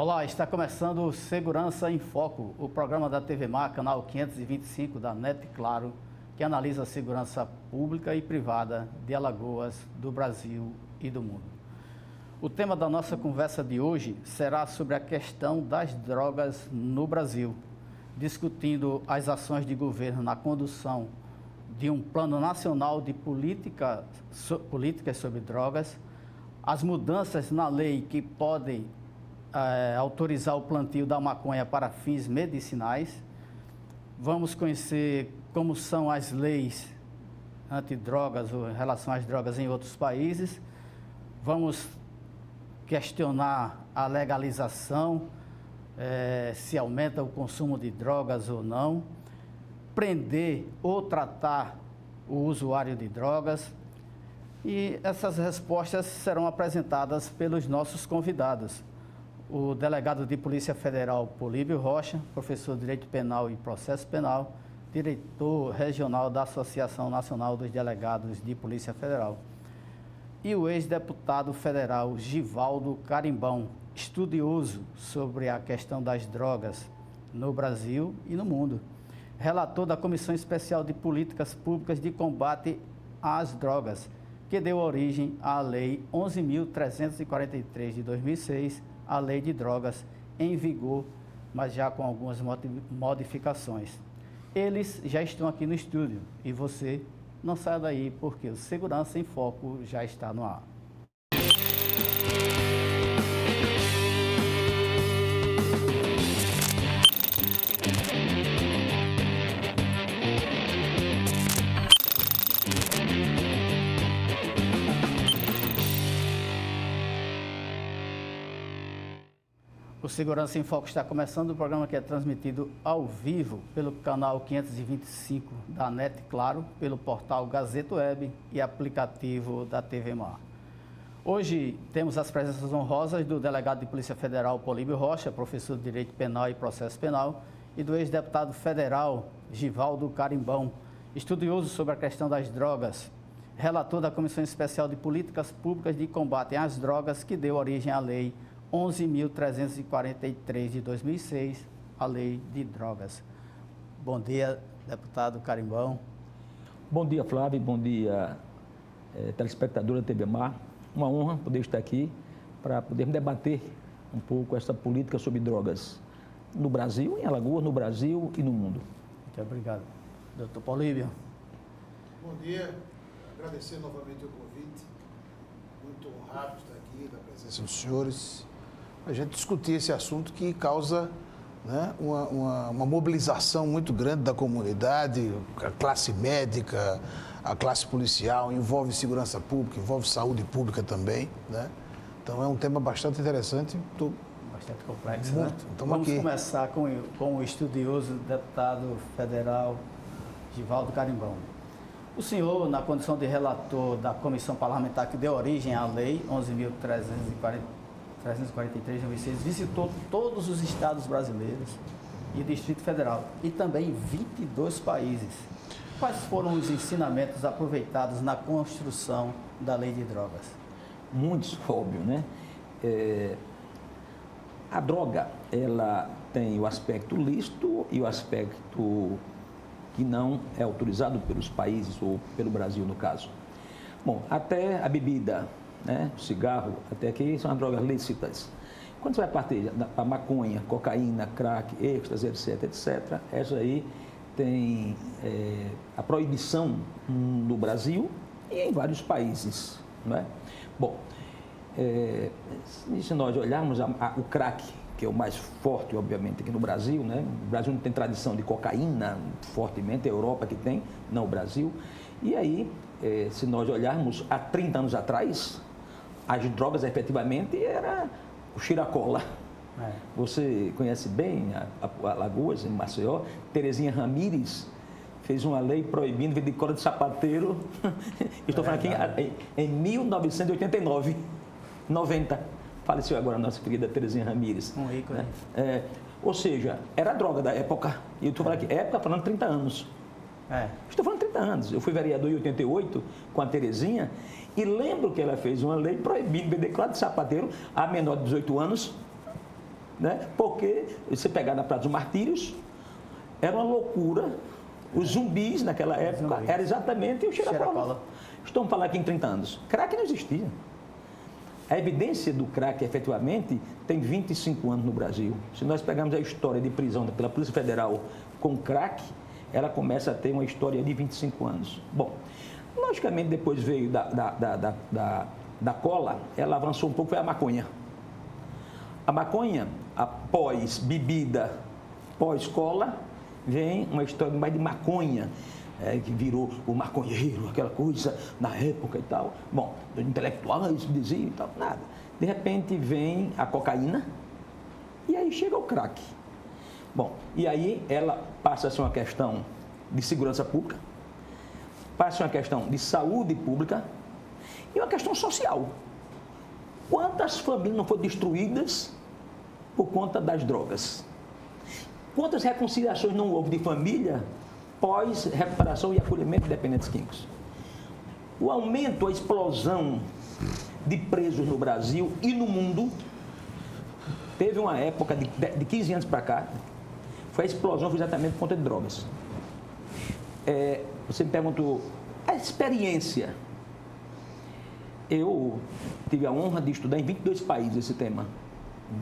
Olá, está começando o Segurança em Foco, o programa da TV Mar, canal 525 da NET Claro, que analisa a segurança pública e privada de Alagoas, do Brasil e do mundo. O tema da nossa conversa de hoje será sobre a questão das drogas no Brasil, discutindo as ações de governo na condução de um plano nacional de políticas sobre drogas, as mudanças na lei que podem autorizar o plantio da maconha para fins medicinais. Vamos conhecer como são as leis antidrogas ou em relação às drogas em outros países. Vamos questionar a legalização, se aumenta o consumo de drogas ou não, prender ou tratar o usuário de drogas. E essas respostas serão apresentadas pelos nossos convidados. O delegado de Polícia Federal, Políbio Rocha, professor de Direito Penal e Processo Penal, diretor regional da Associação Nacional dos Delegados de Polícia Federal. E o ex-deputado federal Givaldo Carimbão, estudioso sobre a questão das drogas no Brasil e no mundo. Relator da Comissão Especial de Políticas Públicas de Combate às Drogas, que deu origem à Lei 11.343 de 2006, a Lei de Drogas em vigor, mas já com algumas modificações. Eles já estão aqui no estúdio e você não saia daí porque o Segurança em Foco já está no ar. O Segurança em Foco está começando, o programa que é transmitido ao vivo pelo canal 525 da NET Claro, pelo portal Gazeta Web e aplicativo da TV Mar. Hoje temos as presenças honrosas do delegado de Polícia Federal, Políbio Rocha, professor de Direito Penal e Processo Penal, e do ex-deputado federal, Givaldo Carimbão, estudioso sobre a questão das drogas, relator da Comissão Especial de Políticas Públicas de Combate às Drogas, que deu origem à Lei 11.343 de 2006, a Lei de Drogas. Bom dia, deputado Carimbão. Bom dia, Flávio. Bom dia, telespectadora da TV Mar. Uma honra poder estar aqui para podermos debater um pouco essa política sobre drogas no Brasil, em Alagoas, no Brasil e no mundo. Muito obrigado. Doutor Políbio. Bom dia. Agradecer novamente o convite. Muito honrado estar aqui, da presença dos senhores, a gente discutir esse assunto que causa, né, uma mobilização muito grande da comunidade, a classe médica, a classe policial, envolve segurança pública, envolve saúde pública também, né? Então é um tema bastante interessante. Bastante complexo, muito, né? Vamos aqui começar com o estudioso deputado federal Givaldo Carimbão. O senhor, na condição de relator da comissão parlamentar que deu origem à Lei 11.343 de 2006, visitou todos os estados brasileiros e Distrito Federal e também 22 países. Quais foram os ensinamentos aproveitados na construção da Lei de Drogas? Muitos, óbvio, né? A droga, ela tem o aspecto lícito e o aspecto que não é autorizado pelos países ou pelo Brasil, no caso. Bom, até a bebida, né, o cigarro, até aqui são as drogas lícitas. Quando você vai partir da maconha, cocaína, crack, êxtase, etc., essa aí tem a proibição no Brasil e em vários países, não é? Bom, se nós olharmos o crack, que é o mais forte, obviamente, aqui no Brasil, né? O Brasil não tem tradição de cocaína fortemente, a Europa que tem, não o Brasil. E aí, se nós olharmos há 30 anos atrás, as drogas efetivamente era o chiracola. Você conhece bem a Alagoas, em Maceió, Terezinha Ramírez fez uma lei proibindo vender cola de sapateiro, estou falando aqui em 1989, 90. Faleceu agora a nossa querida Terezinha Ramírez. Um ícone. Né? Ou seja, era a droga da época. E eu estou falando aqui, época falando 30 anos. Estou falando 30 anos. Eu fui vereador em 88 com a Terezinha e lembro que ela fez uma lei proibindo vender cola de sapateiro a menor de 18 anos né? Porque você pegar na Praça dos Martírios, era uma loucura. Os zumbis naquela época era exatamente o cheira-cola. Estamos falando aqui em 30 anos. Crack não existia. A evidência do crack, efetivamente, tem 25 anos no Brasil. Se nós pegarmos a história de prisão pela Polícia Federal com crack, ela começa a ter uma história de 25 anos. Bom, logicamente, depois veio da cola, ela avançou um pouco, foi a maconha. A maconha, após bebida, pós-cola, vem uma história mais de maconha, que virou o maconheiro, aquela coisa na época e tal. Bom, os intelectuais diziam e tal, nada. De repente vem a cocaína e aí chega o crack. Bom, e aí ela passa a ser uma questão de segurança pública, passa a ser uma questão de saúde pública e uma questão social. Quantas famílias não foram destruídas por conta das drogas? Quantas reconciliações não houve de família pós-recuperação e acolhimento de dependentes químicos? O aumento, a explosão de presos no Brasil e no mundo, teve uma época de 15 anos para cá, foi a explosão exatamente por conta de drogas. Você me perguntou, a experiência. Eu tive a honra de estudar em 22 países esse tema.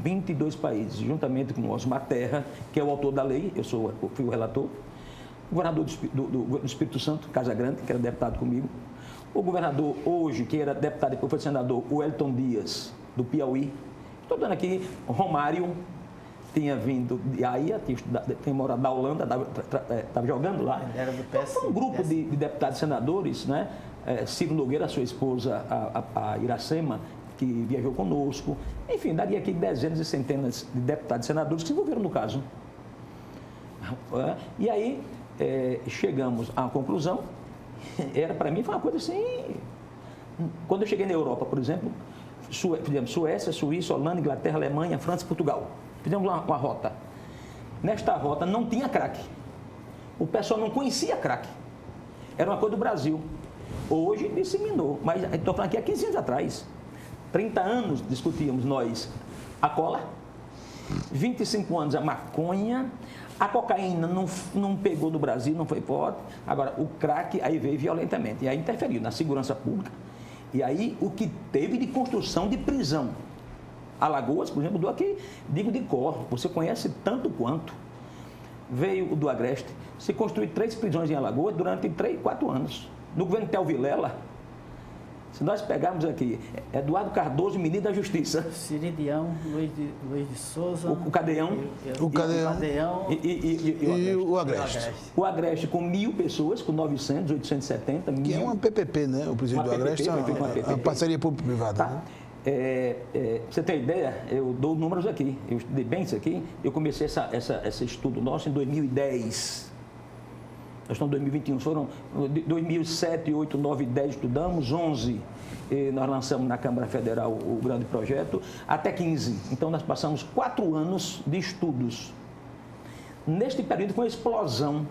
22 países, juntamente com o Osmar Terra, que é o autor da lei, eu fui o relator, o governador do Espírito Santo, Casa Grande, que era deputado comigo, o governador hoje, que era deputado e depois foi senador, o Elton Dias, do Piauí. Estou dando aqui, Romário, tinha vindo de Haia, tinha morado na Holanda, estava jogando lá. Era do PS, então, foi um grupo de deputados e senadores, né? Ciro Nogueira, sua esposa, a Iracema, que viajou conosco. Enfim, daria aqui dezenas e centenas de deputados e senadores que se envolveram no caso. E aí, chegamos à conclusão, para mim foi uma coisa assim... Quando eu cheguei na Europa, por exemplo, fizemos Suécia, Suíça, Holanda, Inglaterra, Alemanha, França e Portugal. Fizemos uma rota. Nesta rota não tinha crack. O pessoal não conhecia crack. Era uma coisa do Brasil. Hoje disseminou, mas estou falando aqui há 15 anos atrás. 30 anos discutíamos nós a cola, 25 anos a maconha, a cocaína não pegou no Brasil, não foi forte. Agora, o crack aí veio violentamente, e aí interferiu na segurança pública. E aí, o que teve de construção de prisão. Alagoas, por exemplo, digo de cor, você conhece tanto quanto. Veio o do Agreste, se construiu 3 prisões em Alagoas durante 4 anos. No governo Tel Vilela, se nós pegarmos aqui, Eduardo Cardoso, ministro da Justiça. Ciridião, Luiz de Souza. O Cadeão. O Cadeão. E o Agreste. O Agreste com 1.000 pessoas, com 900, 870 mil. Que é uma PPP, né? O presidente do Agreste é uma parceria público-privada. Tá. Né? Você tem ideia? Eu dou números aqui. Eu estudei bem isso aqui. Eu comecei esse estudo nosso em 2010. Nós estamos em 2021, foram 2007, 8, 9, 10 estudamos, 11 nós lançamos na Câmara Federal o grande projeto, até 15. Então nós passamos 4 anos de estudos. Neste período foi uma explosão.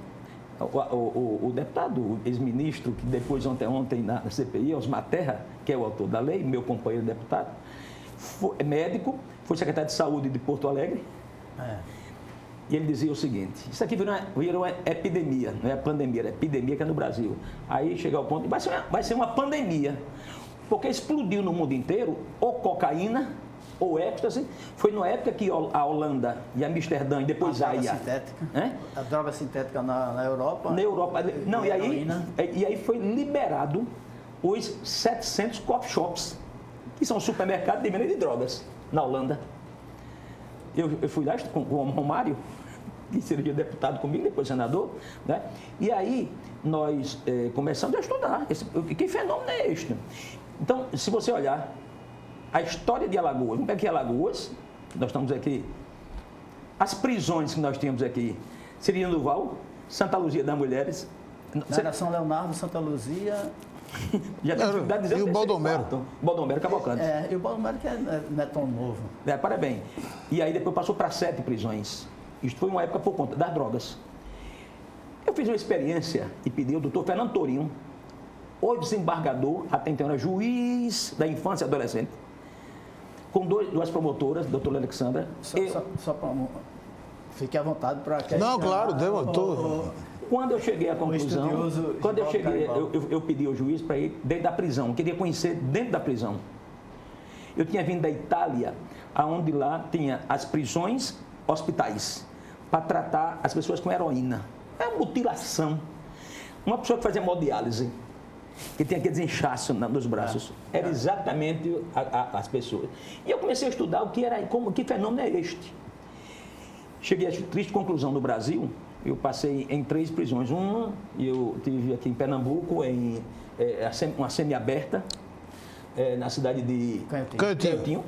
O deputado, o ex-ministro, que depois ontem na CPI, Osmar Terra, que é o autor da lei, meu companheiro deputado, é médico, foi secretário de Saúde de Porto Alegre. E ele dizia o seguinte, isso aqui virou uma epidemia, não é pandemia, é epidemia que é no Brasil. Aí chega ao ponto de vai ser uma pandemia, porque explodiu no mundo inteiro ou cocaína ou êxtase. Foi na época que a Holanda e Amsterdã e depois a Haia... A droga sintética na Europa. Na Europa. Não, e aí foi liberado os 700 coffee shops, que são supermercados de venda de drogas, na Holanda. Eu fui lá com o Romário, que seria deputado comigo, depois senador, né? E aí nós começamos a estudar. Que fenômeno é este? Então, se você olhar a história de Alagoas, vamos pegar aqui Alagoas, nós estamos aqui, as prisões que nós tínhamos aqui, Cirino Duval, Santa Luzia das Mulheres. Era São Leonardo, Santa Luzia... Já tem dificuldade de dizer. E o Baldomero. Baldomero Cavalcante. E o Baldomero que não é tão novo. Parabéns. E aí depois passou para 7 prisões. Isto foi uma época por conta das drogas. Eu fiz uma experiência e pedi ao doutor Fernando Tourinho, o desembargador, até então era juiz da infância e adolescente, com duas promotoras, doutora Alexandra. Fique à vontade para... Não, claro, levantou. Quando eu cheguei à conclusão, eu pedi ao juiz para ir dentro da prisão, eu queria conhecer dentro da prisão. Eu tinha vindo da Itália, onde lá tinha as prisões hospitais, para tratar as pessoas com heroína. É mutilação. Uma pessoa que fazia hemodiálise, que tinha aqueles inchaços nos braços, era exatamente as pessoas. E eu comecei a estudar que fenômeno é este. Cheguei à triste conclusão no Brasil. Eu passei em 3 prisões. Uma, eu tive aqui em Pernambuco, uma semiaberta, na cidade de Canhotinho.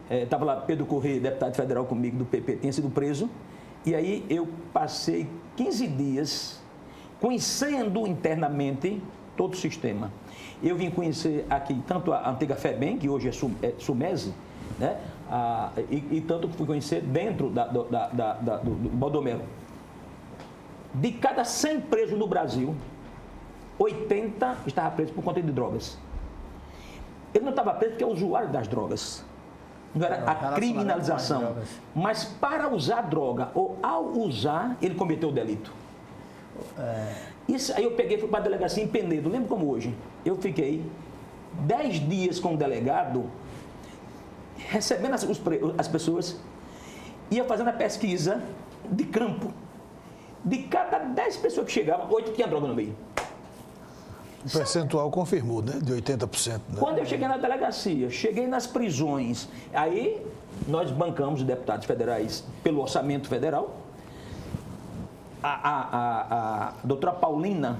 Estava lá Pedro Corrêa, deputado federal comigo do PP, tinha sido preso. E aí eu passei 15 dias conhecendo internamente todo o sistema. Eu vim conhecer aqui tanto a antiga FEBEM, que hoje é Sumese, né? E tanto que fui conhecer dentro do Baldomero. De cada 100 presos no Brasil, 80 estavam presos por conta de drogas. Ele não estava preso porque é usuário das drogas. Não era a criminalização. Mas para usar droga ou ao usar, ele cometeu o delito. Isso aí eu peguei e fui para a delegacia em Penedo. Lembro como hoje. Eu fiquei 10 dias com o delegado, recebendo as pessoas, ia fazendo a pesquisa de campo. De cada 10 pessoas que chegavam, 8 tinham droga no meio. O percentual confirmou, né? De 80%. Né? Quando eu cheguei na delegacia, cheguei nas prisões, aí nós bancamos os deputados federais pelo orçamento federal. A doutora Paulina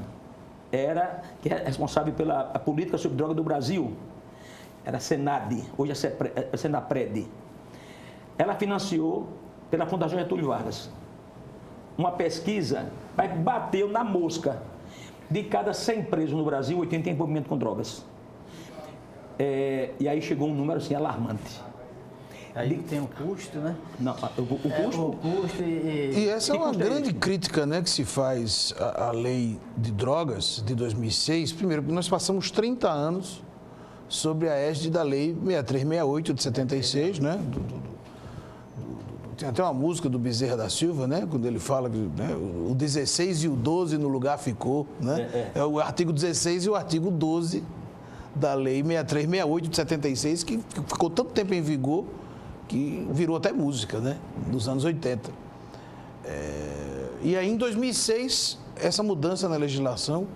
que é responsável pela política sobre droga do Brasil. Era a Senad, hoje é a Senapred. Ela financiou pela Fundação Getúlio Vargas uma pesquisa, mas bateu na mosca. De cada 100 presos no Brasil, 80 tem envolvimento com drogas. E aí chegou um número assim alarmante. Aí tem o custo, né? Não, o custo e essa é uma grande crítica, né, que se faz à lei de drogas de 2006. Primeiro, porque nós passamos 30 anos sobre a égide da lei 6368 de 76, né? Tem até uma música do Bezerra da Silva, né? Quando ele fala que, né, o 16 e o 12 no lugar ficou, né? É o artigo 16 e o artigo 12 da lei 6368 de 76, que ficou tanto tempo em vigor que virou até música, né? Nos anos 80. E aí, em 2006, essa mudança na legislação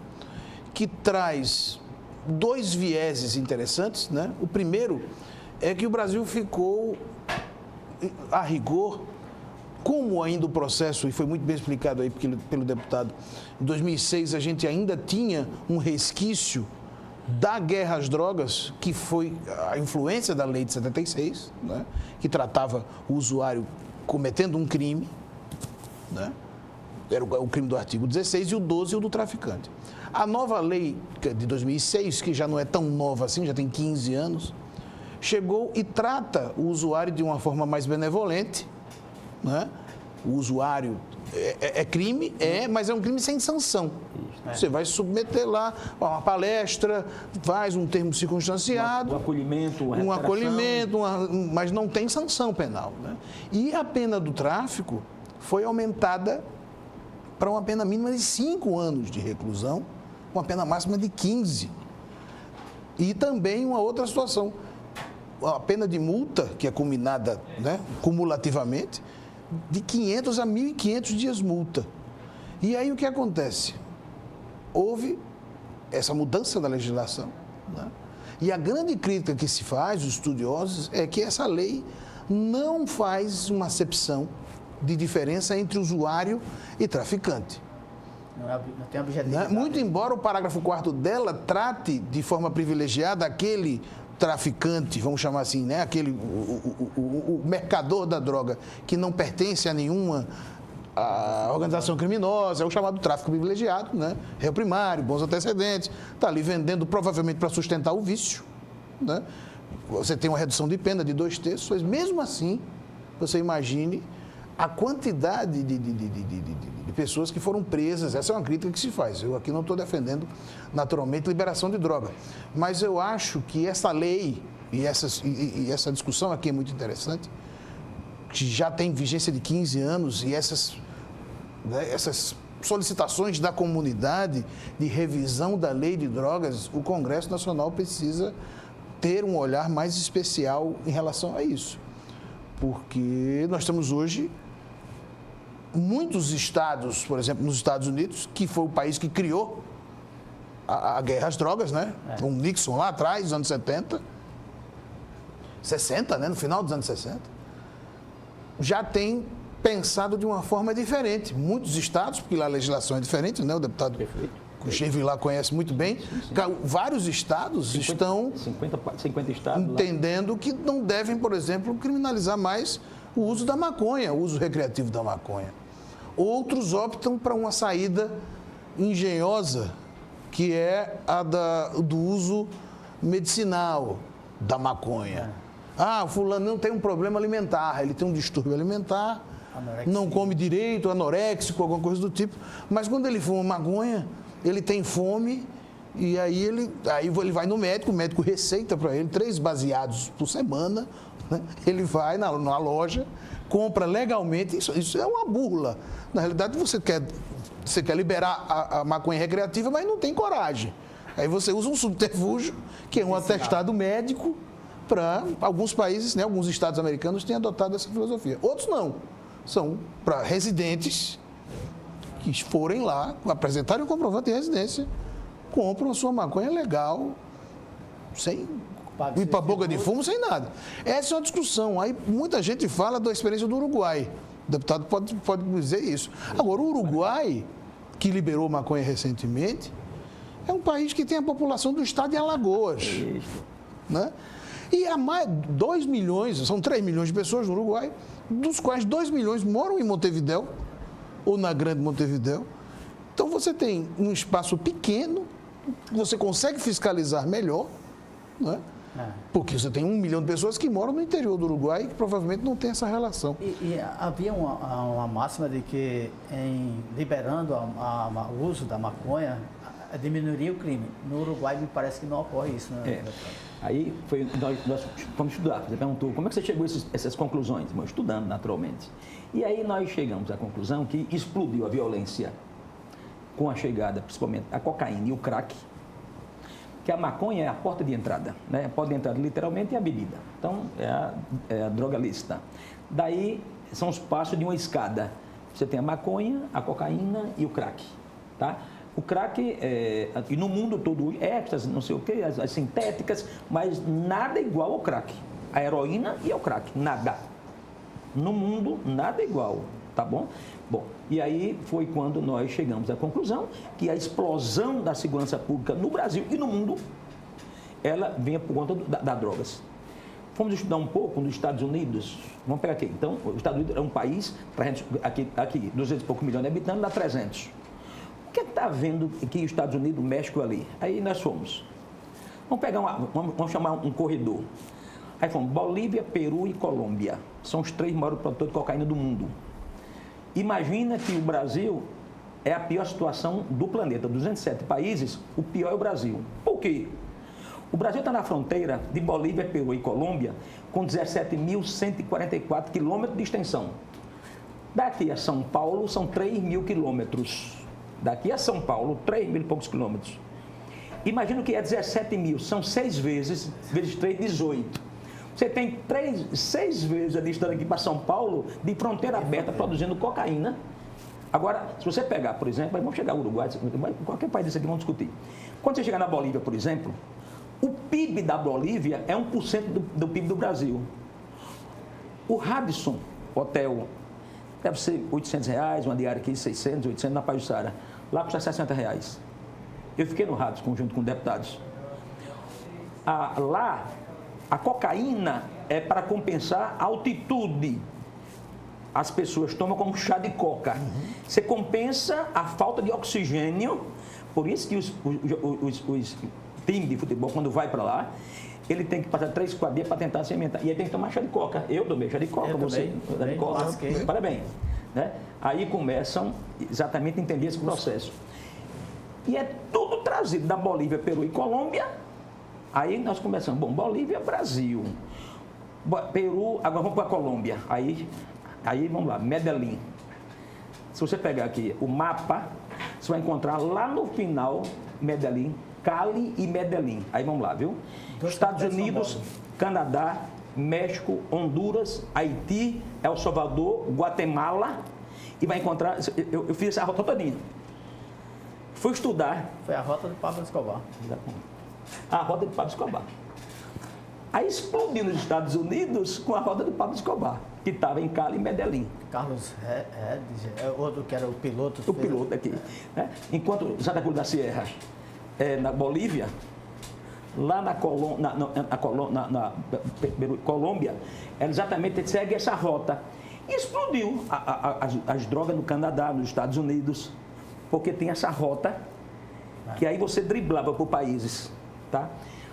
que traz 2 vieses interessantes, né? O primeiro é que o Brasil ficou, a rigor, como ainda o processo, e foi muito bem explicado aí pelo deputado, em 2006 a gente ainda tinha um resquício da guerra às drogas, que foi a influência da lei de 76, né, que tratava o usuário cometendo um crime, né, era o crime do artigo 16, e o 12 o do traficante. A nova lei de 2006, que já não é tão nova assim, já tem 15 anos, chegou e trata o usuário de uma forma mais benevolente, né? O usuário é crime, mas é um crime sem sanção. Você vai submeter lá uma palestra, faz um termo circunstanciado, um acolhimento, mas não tem sanção penal, né? E a pena do tráfico foi aumentada para uma pena mínima de 5 anos de reclusão, uma pena máxima de 15. E também uma outra situação, a pena de multa, que é combinada, né, cumulativamente, de 500 a 1.500 dias multa. E aí o que acontece? Houve essa mudança da legislação, né? E a grande crítica que se faz, os estudiosos, é que essa lei não faz uma acepção de diferença entre usuário e traficante. Não tem objetividade. Muito embora o parágrafo 4º dela trate de forma privilegiada aquele traficante, vamos chamar assim, né? O mercador da droga que não pertence a nenhuma organização criminosa, é o chamado tráfico privilegiado, né? Réu primário, bons antecedentes, está ali vendendo provavelmente para sustentar o vício, né? Você tem uma redução de pena de 2/3, mas mesmo assim, você imagine a quantidade de pessoas que foram presas. Essa é uma crítica que se faz. Eu aqui não estou defendendo, naturalmente, liberação de droga. Mas eu acho que essa lei, e essa discussão aqui é muito interessante, que já tem vigência de 15 anos e essas solicitações da comunidade de revisão da lei de drogas, o Congresso Nacional precisa ter um olhar mais especial em relação a isso. Porque nós temos hoje muitos estados, por exemplo, nos Estados Unidos, que foi o país que criou a guerra às drogas, né? Com Nixon lá atrás, nos anos 70, 60, né? No final dos anos 60, já tem pensado de uma forma diferente. Muitos estados, porque lá a legislação é diferente, né? O deputado Kuchev lá conhece muito bem. Vários estados estão 50 estados entendendo que não devem, por exemplo, criminalizar mais o uso da maconha, o uso recreativo da maconha. Outros optam para uma saída engenhosa, que é a do uso medicinal da maconha. O fulano não tem um problema alimentar, ele tem um distúrbio alimentar, não come direito, anoréxico, alguma coisa do tipo, mas quando ele fuma maconha, ele tem fome e aí ele vai no médico, o médico receita para ele 3 baseados por semana, né? Ele vai na loja, compra legalmente, isso é uma burla. Na realidade, você quer liberar a maconha recreativa, mas não tem coragem. Aí você usa um subterfúgio, que é um atestado médico, para alguns países, né, alguns estados americanos têm adotado essa filosofia. Outros não. São para residentes que forem lá, apresentarem o comprovante de residência, compram a sua maconha legal, sem ir para a boca de fumo, sem nada. Essa é uma discussão. Aí muita gente fala da experiência do Uruguai. O deputado pode dizer isso. Agora, o Uruguai, que liberou maconha recentemente, é um país que tem a população do estado de Alagoas. Né? E há mais 2 milhões, são 3 milhões de pessoas no Uruguai, dos quais 2 milhões moram em Montevidéu, ou na Grande Montevidéu. Então, você tem um espaço pequeno, você consegue fiscalizar melhor, né? Porque você tem 1 milhão de pessoas que moram no interior do Uruguai e que provavelmente não tem essa relação. E havia uma máxima de que, liberando o uso da maconha, diminuiria o crime. No Uruguai, me parece que não ocorre isso, né? Aí nós fomos estudar. Você perguntou como é que você chegou a essas conclusões? Bom, estudando, naturalmente. E aí nós chegamos à conclusão que explodiu a violência com a chegada, principalmente, da cocaína e o crack, que a maconha é a porta de entrada, né? A porta de entrada literalmente é a bebida. Então, é a droga lícita. Daí, são os passos de uma escada. Você tem a maconha, a cocaína e o crack, tá? O crack, e no mundo todo, êxtase, não sei o quê, as sintéticas, mas nada igual ao crack. A heroína e ao crack, nada. No mundo, nada igual, tá bom? Bom, e aí foi quando nós chegamos à conclusão que a explosão da segurança pública no Brasil e no mundo, ela vinha por conta das drogas. Fomos estudar um pouco nos Estados Unidos, vamos pegar aqui. Então, os Estados Unidos é um país, aqui 200 e poucos milhões de habitantes, dá 300. O que está vendo aqui os Estados Unidos, México ali? Aí nós fomos. Vamos chamar um corredor. Aí fomos Bolívia, Peru e Colômbia. São os 3 maiores produtores de cocaína do mundo. Imagina que o Brasil é a pior situação do planeta. 207 países, o pior é o Brasil. Por quê? O Brasil está na fronteira de Bolívia, Peru e Colômbia com 17.144 quilômetros de extensão. Daqui a São Paulo são 3.000 quilômetros. Daqui a São Paulo, 3.000 e poucos quilômetros. Imagina que é 17 mil, são 6 vezes 3, 18. Você tem 6 vezes a distância aqui para São Paulo, de fronteira aberta, produzindo cocaína. Agora, se você pegar, por exemplo, vamos chegar ao Uruguai, qualquer país desse aqui vamos discutir. Quando você chegar na Bolívia, por exemplo, o PIB da Bolívia é 1% do PIB do Brasil. O Radisson Hotel deve ser R$800, uma diária aqui, 600, 800 na Pajuçara. Lá custa R$60. Eu fiquei no Radisson junto com deputados. Lá, a cocaína é para compensar a altitude. As pessoas tomam como chá de coca. Você compensa a falta de oxigênio. Por isso que os times de futebol, quando vai para lá, ele tem que passar 3, 4 dias para tentar se alimentar. E aí tem que tomar chá de coca. Eu tomei chá de coca, você. Chá de coca. Parabéns. Né? Aí começam exatamente a entender esse processo. E é tudo trazido da Bolívia, Peru e Colômbia Aí nós começamos, bom, Bolívia, Brasil, Peru, agora vamos para a Colômbia. Aí vamos lá, Medellín. Se você pegar aqui o mapa, você vai encontrar lá no final, Medellín, Cali e Medellín. Aí vamos lá, viu? Estados Unidos, Canadá, México, Honduras, Haiti, El Salvador, Guatemala. E vai encontrar, eu fiz essa rota todinha. Fui estudar. Foi a rota do Pablo Escobar. A rota do Pablo Escobar. Aí explodiu nos Estados Unidos com a rota do Pablo Escobar, que estava em Cali e Medellín. Carlos Redis, outro que era o piloto. O piloto aqui. Né? Enquanto Santa Cruz da Sierra na Bolívia, lá na Colômbia, exatamente segue essa rota. E explodiu as drogas no Canadá, nos Estados Unidos, porque tem essa rota que aí você driblava por países. Tá?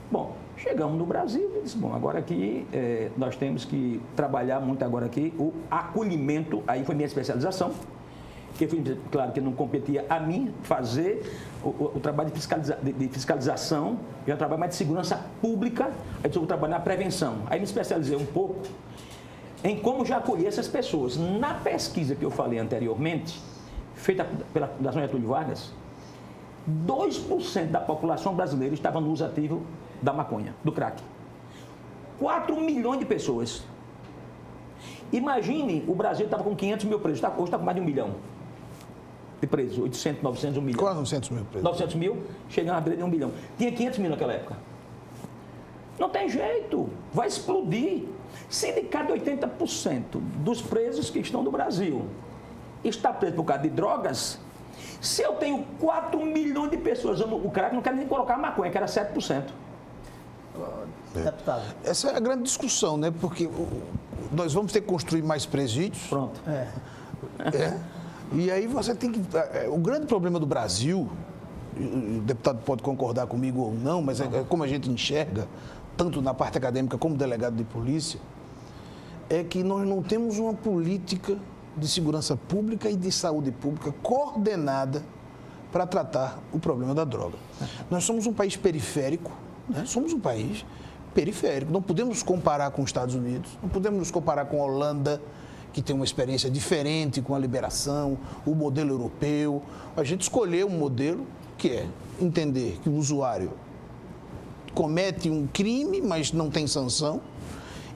Bom, chegamos no Brasil e disse, bom, agora aqui nós temos que trabalhar muito agora aqui o acolhimento, aí foi minha especialização, que foi, claro que não competia a mim fazer o trabalho de fiscalização, eu trabalho mais de segurança pública, aí eu vou trabalhar na prevenção. Aí me especializei um pouco em como já acolher essas pessoas. Na pesquisa que eu falei anteriormente, feita pela Fundação Getúlio Vargas, 2% da população brasileira estava no uso ativo da maconha, do crack. 4 milhões de pessoas. Imagine, o Brasil estava com 500 mil presos, hoje está com mais de 1 milhão de presos, 800, 900, 1 milhão. Quase 900 mil presos. 900 mil, chegando a beira de 1 milhão. Tinha 500 mil naquela época. Não tem jeito, vai explodir. Se de cada 80% dos presos que estão no Brasil está preso por causa de drogas, se eu tenho 4 milhões de pessoas, o crack não quer nem colocar a maconha, que era 7%. Deputado. Essa é a grande discussão, né? Porque nós vamos ter que construir mais presídios. Pronto. E aí você tem que... O grande problema do Brasil, o deputado pode concordar comigo ou não, mas é como a gente enxerga, tanto na parte acadêmica como delegado de polícia, é que nós não temos uma política de segurança pública e de saúde pública coordenada para tratar o problema da droga. Nós somos um país periférico, né? Somos um país periférico. Não podemos comparar com os Estados Unidos, não podemos nos comparar com a Holanda, que tem uma experiência diferente com a liberação, o modelo europeu. A gente escolheu um modelo que é entender que o usuário comete um crime, mas não tem sanção,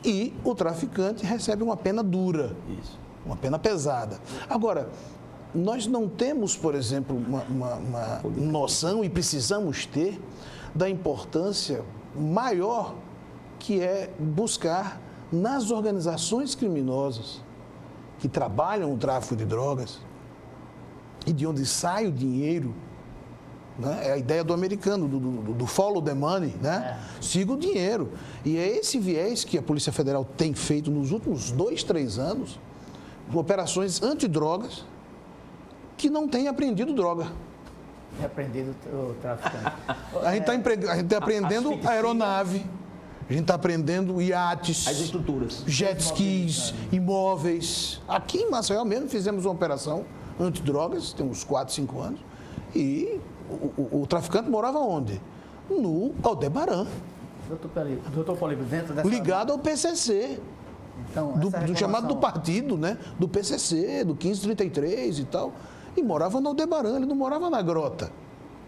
e o traficante recebe uma pena dura. Isso. Uma pena pesada. Agora, nós não temos, por exemplo, uma noção, e precisamos ter, da importância maior que é buscar nas organizações criminosas que trabalham o tráfico de drogas e de onde sai o dinheiro, né? É a ideia do americano, do follow the money, né? Siga o dinheiro. E é esse viés que a Polícia Federal tem feito nos últimos 2, 3 anos, operações antidrogas, que não tem apreendido droga. Tem apreendido o traficante. A gente está apreendendo aeronave, a gente está apreendendo iates, as estruturas, jet skis, imóveis. Aqui em Maceió mesmo fizemos uma operação antidrogas, tem uns 4, 5 anos, e o traficante morava onde? No Aldebaran. Doutor Políbio, dentro dessa... Ligado ao PCC. Então, do chamado do partido, né? Do PCC, do 1533 e tal. E morava no Aldebaran, ele não morava na grota.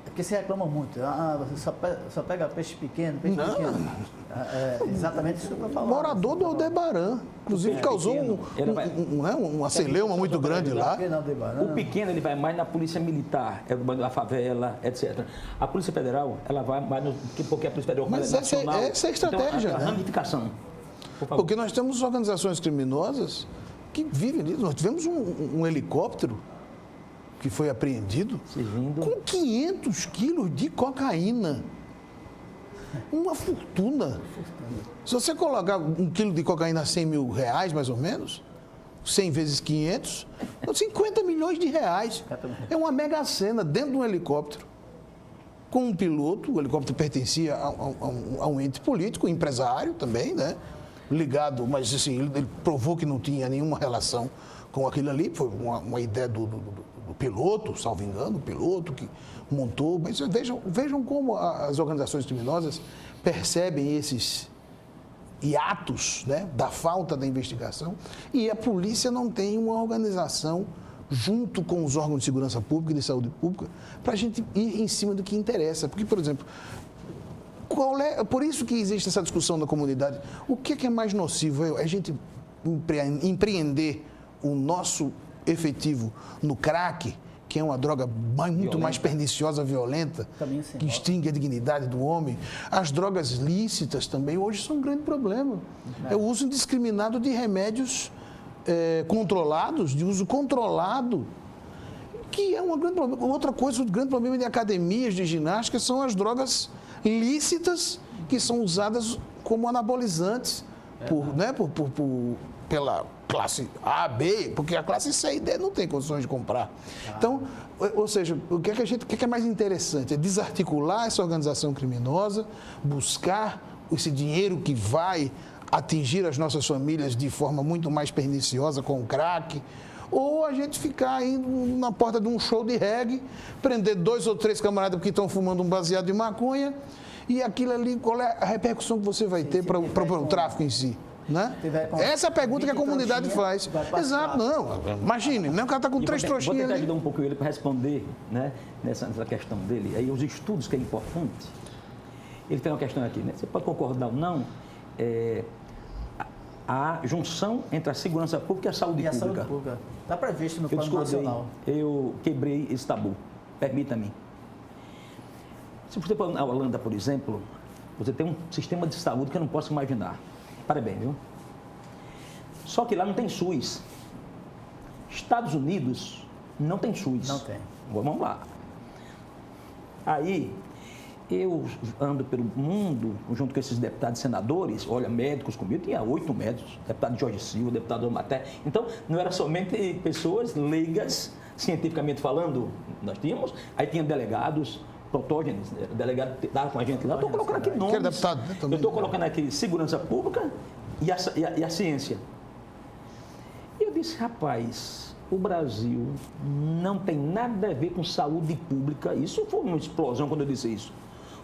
É porque você reclama muito. Você só pega peixe pequeno, peixe pequeno. Exatamente isso que eu estou falando. Morador do Aldebaran. Inclusive causou uma celeuma muito grande lá. O pequeno ele vai mais na polícia militar, na favela, etc. A Polícia Federal, ela vai mais porque a Polícia Federal mas essa é a estratégia, então, a né? ramificação. Porque nós temos organizações criminosas que vivem disso. Nós tivemos um helicóptero que foi apreendido com 500 quilos de cocaína. Uma fortuna. Se você colocar 1 quilo de cocaína a 100 mil reais, mais ou menos, 100 vezes 500, 50 milhões de reais. É uma mega cena dentro de um helicóptero, com um piloto. O helicóptero pertencia a um ente político, um empresário também, né? Ligado, mas assim, ele provou que não tinha nenhuma relação com aquilo ali, foi uma ideia do o piloto, salvo engano, o piloto que montou. Mas vejam como as organizações criminosas percebem esses hiatos, né, da falta da investigação, e a polícia não tem uma organização junto com os órgãos de segurança pública e de saúde pública para a gente ir em cima do que interessa. Porque, por exemplo, por isso que existe essa discussão na comunidade. O que é mais nocivo? É a gente empreender o nosso efetivo no crack, que é uma droga muito mais perniciosa, violenta, que extingue a dignidade do homem. As drogas lícitas também hoje são um grande problema. É o uso indiscriminado de remédios controlados, de uso controlado, que é um grande problema. Outra coisa, o grande problema de academias de ginástica são as drogas lícitas que são usadas como anabolizantes pela classe A, B, porque a classe C e D não tem condições de comprar. Então, ou seja, o que é mais interessante? É desarticular essa organização criminosa, buscar esse dinheiro que vai atingir as nossas famílias de forma muito mais perniciosa com o crack, ou a gente ficar indo na porta de um show de reggae, prender 2 ou 3 camaradas que estão fumando um baseado de maconha, e aquilo ali, qual é a repercussão que você vai ter para o tráfico em si? Né? Essa é a pergunta que a comunidade faz. Exato, não. Imagine, né? O cara está com 3 trouxinhas. Vou tentar ajudar um pouco ele para responder, né, nessa questão dele. Aí os estudos que é importante. Ele tem uma questão aqui, né? Você pode concordar ou não, a junção entre a segurança pública e a saúde pública. Saúde pública. Está previsto no Plano Nacional. Eu quebrei esse tabu. Permita-me. Se você for na Holanda, por exemplo, você tem um sistema de saúde que eu não posso imaginar. Parabéns, viu? Só que lá não tem SUS. Estados Unidos não tem SUS. Não tem. Vamos lá. Aí, eu ando pelo mundo, junto com esses deputados e senadores, olha, médicos comigo, tinha 8 médicos, deputado Jorge Silva, deputado Maté. Então, não era somente pessoas leigas, cientificamente falando, nós tínhamos, aí tinha delegados, Protógenes, delegado estava com a gente lá. Eu estou colocando aqui nomes. Eu estou colocando aqui segurança pública e a ciência. E eu disse, rapaz, o Brasil não tem nada a ver com saúde pública. Isso foi uma explosão quando eu disse isso.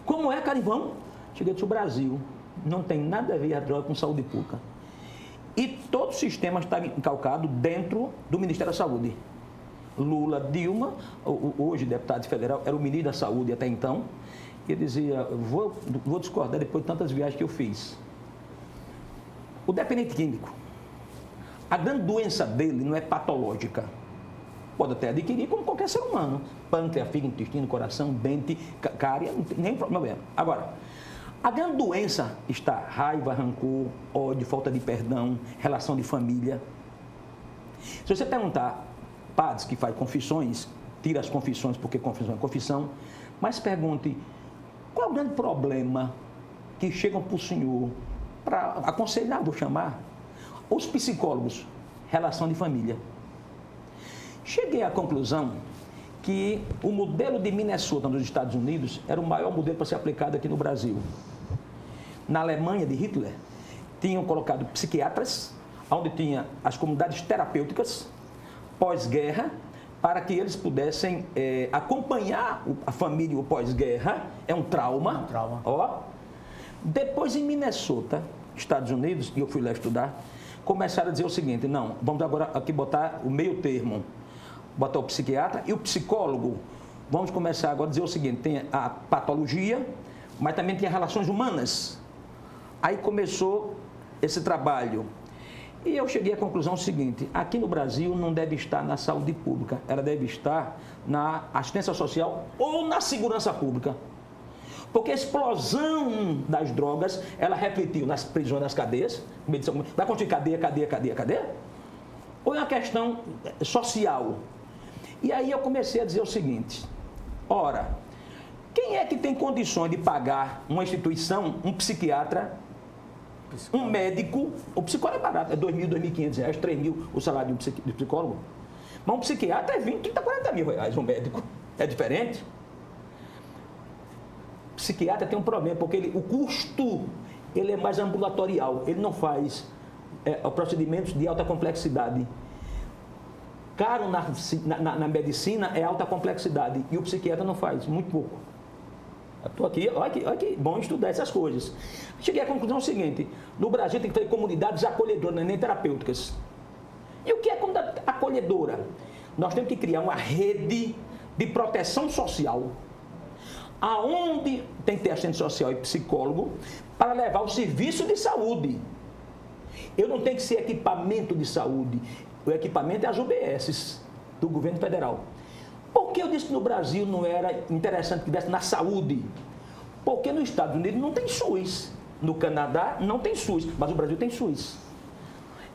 Como é, Carivão? Cheguei a o Brasil não tem nada a ver a droga com saúde pública. E todo o sistema está encalcado dentro do Ministério da Saúde. Lula, Dilma, hoje deputado federal, era o ministro da Saúde até então, e ele dizia, vou discordar depois de tantas viagens que eu fiz. O dependente químico, a grande doença dele não é patológica. Pode até adquirir como qualquer ser humano. Pâncreas, fígado, intestino, coração, dente, cárie, não tem nem problema. Agora, a grande doença está raiva, rancor, ódio, falta de perdão, relação de família. Se você perguntar padres que fazem confissões, tira as confissões porque confissão é confissão, mas pergunte qual é o grande problema que chegam para o senhor para aconselhar, vou chamar, os psicólogos, relação de família. Cheguei à conclusão que o modelo de Minnesota nos Estados Unidos era o maior modelo para ser aplicado aqui no Brasil. Na Alemanha de Hitler, tinham colocado psiquiatras, onde tinha as comunidades terapêuticas, pós-guerra, para que eles pudessem acompanhar a família o pós-guerra, é um trauma. Ó. Depois em Minnesota, Estados Unidos, e eu fui lá estudar, começaram a dizer o seguinte, não, vamos agora aqui botar o meio termo, botar o psiquiatra e o psicólogo, vamos começar agora a dizer o seguinte, tem a patologia, mas também tem as relações humanas. Aí começou esse trabalho. E eu cheguei à conclusão seguinte, aqui no Brasil não deve estar na saúde pública, ela deve estar na assistência social ou na segurança pública. Porque a explosão das drogas, ela refletiu nas prisões, nas cadeias, vai construir cadeia? Ou é uma questão social? E aí eu comecei a dizer o seguinte, ora, quem é que tem condições de pagar uma instituição, um psiquiatra, um médico, o psicólogo é barato, é R$2.000, R$2.500, R$3.000 o salário de um psicólogo. Mas um psiquiatra é 20, 30, 40 mil reais, um médico. É diferente. O psiquiatra tem um problema, porque o custo ele é mais ambulatorial, ele não faz procedimentos de alta complexidade. caro na medicina é alta complexidade e o psiquiatra não faz, muito pouco. Estou aqui, olha que bom estudar essas coisas. Cheguei à conclusão seguinte: no Brasil tem que ter comunidades acolhedoras, nem terapêuticas. E o que é comunidade acolhedora? Nós temos que criar uma rede de proteção social, aonde tem que ter assistente social e psicólogo para levar o serviço de saúde. Eu não tenho que ser equipamento de saúde, o equipamento é as UBSs do governo federal. Por que eu disse que no Brasil não era interessante que tivesse na saúde? Porque nos Estados Unidos não tem SUS, no Canadá não tem SUS, mas o Brasil tem SUS.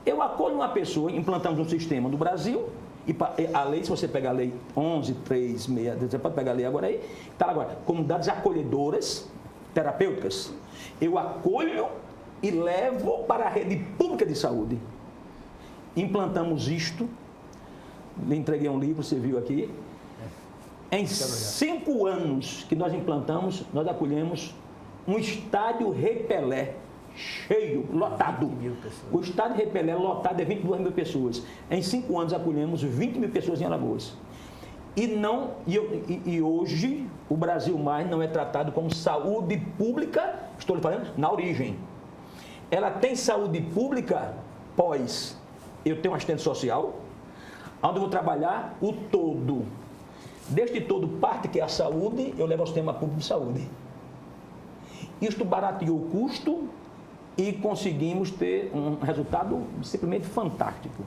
Eu acolho uma pessoa, implantamos um sistema no Brasil, e a lei, se você pegar a lei 11.3.6, você pode pegar a lei agora aí, está agora, comunidades acolhedoras terapêuticas. Eu acolho e levo para a rede pública de saúde. Implantamos isto, lhe entreguei um livro, você viu aqui. Em 5 anos que nós implantamos, nós acolhemos um estádio Rei Pelé, cheio, lotado. O estádio Rei Pelé lotado é 22 mil pessoas. Em 5 anos acolhemos 20 mil pessoas em Alagoas. E hoje o Brasil Mais não é tratado como saúde pública, estou lhe falando, na origem. Ela tem saúde pública pós. Eu tenho um assistente social, onde eu vou trabalhar o todo. Deste todo, parte que é a saúde, eu levo ao sistema público de saúde. Isto barateou o custo e conseguimos ter um resultado simplesmente fantástico.